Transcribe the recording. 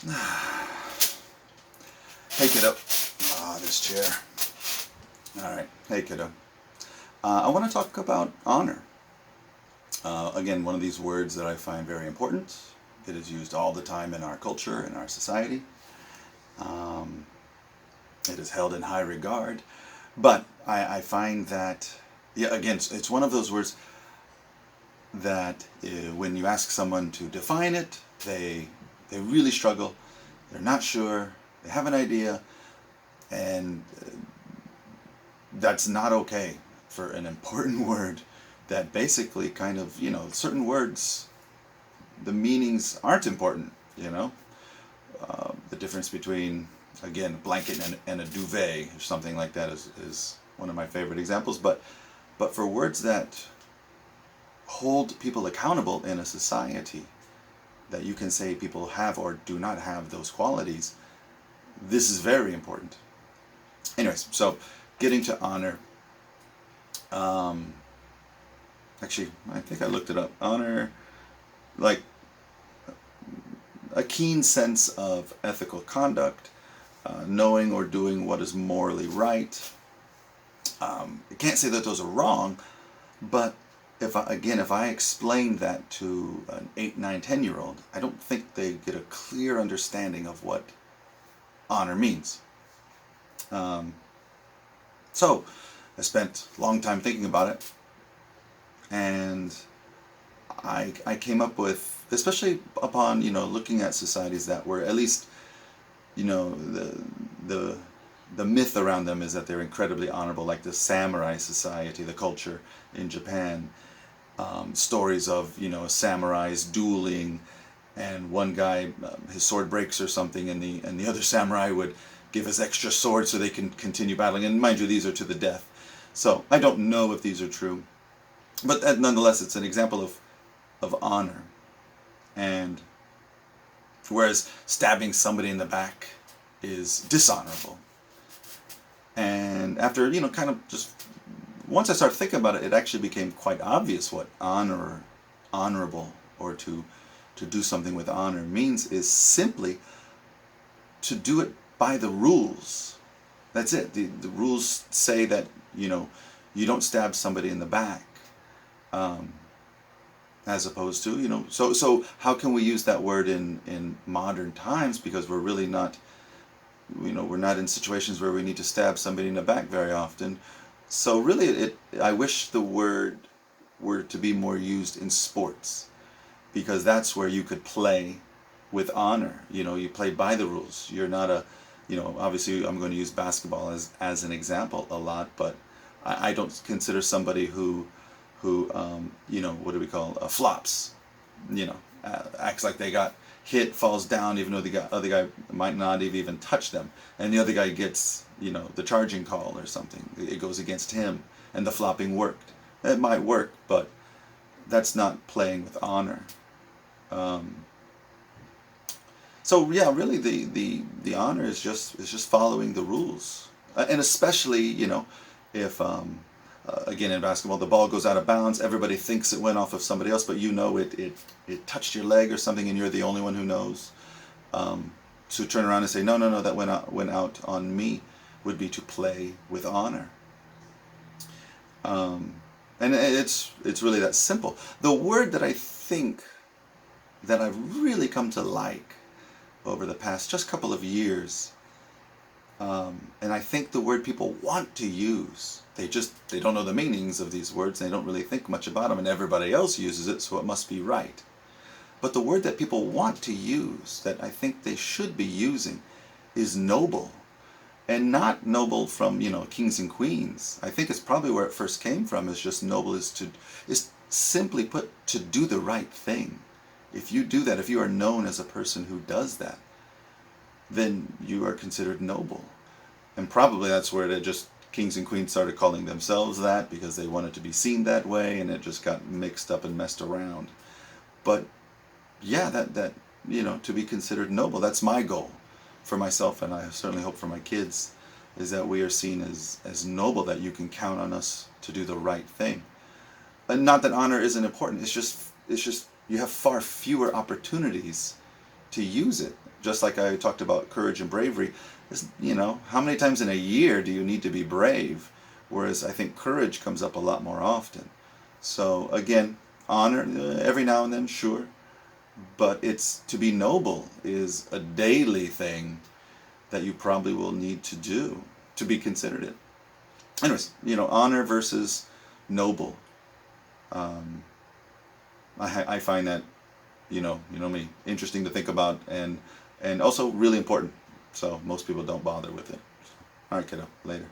Hey kiddo. This chair. Alright, hey kiddo. I want to talk about honor. Again, one of these words that I find very important. It is used all the time in our culture, in our society. Um, it is held in high regard. But I find that, yeah, again, it's one of those words that when you ask someone to define it, they really struggle. They're not sure. They have an idea, and that's not okay for an important word that basically kind of, certain words, the meanings aren't important, the difference between, again, a blanket and a duvet or something like that is one of my favorite examples. But for words that hold people accountable in a society, that you can say people have or do not have those qualities, this is very important. Anyways, so getting to honor. Um, Actually, I think I looked it up. Honor, like a keen sense of ethical conduct, knowing or doing what is morally right. I can't say that those are wrong, but if I explain that to an 8, 9, 10-year-old, I don't think they get a clear understanding of what honor means. Um, so I spent a long time thinking about it, and I came up with, especially upon looking at societies that were at least the the myth around them is that they're incredibly honorable, like the samurai society, the culture in Japan. Stories of samurais dueling, and one guy, his sword breaks or something, and the other samurai would give his extra sword so they can continue battling. And mind you, these are to the death. So I don't know if these are true, but nonetheless, it's an example of honor. And whereas stabbing somebody in the back is dishonorable. And after, kind of just once I started thinking about it, it actually became quite obvious what honorable, or to do something with honor means, is simply to do it by the rules. That's it. The rules say that, you don't stab somebody in the back. Um, as opposed to, so how can we use that word in modern times, because we're really not, we're not in situations where we need to stab somebody in the back very often. So really, I wish the word were to be more used in sports, because that's where you could play with honor. You play by the rules. You're not obviously I'm going to use basketball as an example a lot, but I don't consider somebody who what do we call, flops, acts like they got hit, falls down, even though the other guy might not have even touched them, and the other guy gets, the charging call or something. It goes against him, and the flopping worked. It might work, but that's not playing with honor. Um, so yeah, really, the honor is just following the rules, and especially if again, in basketball, the ball goes out of bounds. Everybody thinks it went off of somebody else, but it touched your leg or something, and you're the only one who knows. To turn around and say, no, no, no, that went out on me, would be to play with honor. Um, and it's really that simple. The word that I think that I've really come to like over the past just couple of years, and I think the word people want to use, they don't know the meanings of these words, and they don't really think much about them, and everybody else uses it, so it must be right. But the word that people want to use, that I think they should be using, is noble. And not noble from, kings and queens. I think it's probably where it first came from, is just noble is simply put, to do the right thing. If you do that, if you are known as a person who does that, then you are considered noble. And probably that's where it just, kings and queens started calling themselves that, because they wanted to be seen that way, and it just got mixed up and messed around. But yeah, that to be considered noble, that's my goal for myself, and I certainly hope for my kids, is that we are seen as noble, that you can count on us to do the right thing. And not that honor isn't important, it's just you have far fewer opportunities to use it. just like I talked about courage and bravery, is, you know, how many times in a year do you need to be brave? Whereas I think courage comes up a lot more often. So again, honor every now and then, sure, but it's to be noble is a daily thing that you probably will need to do to be considered it. Anyways, you know, honor versus noble. Um, I find that, you know me, interesting to think about, and also really important. So most people don't bother with it. All right, kiddo, later.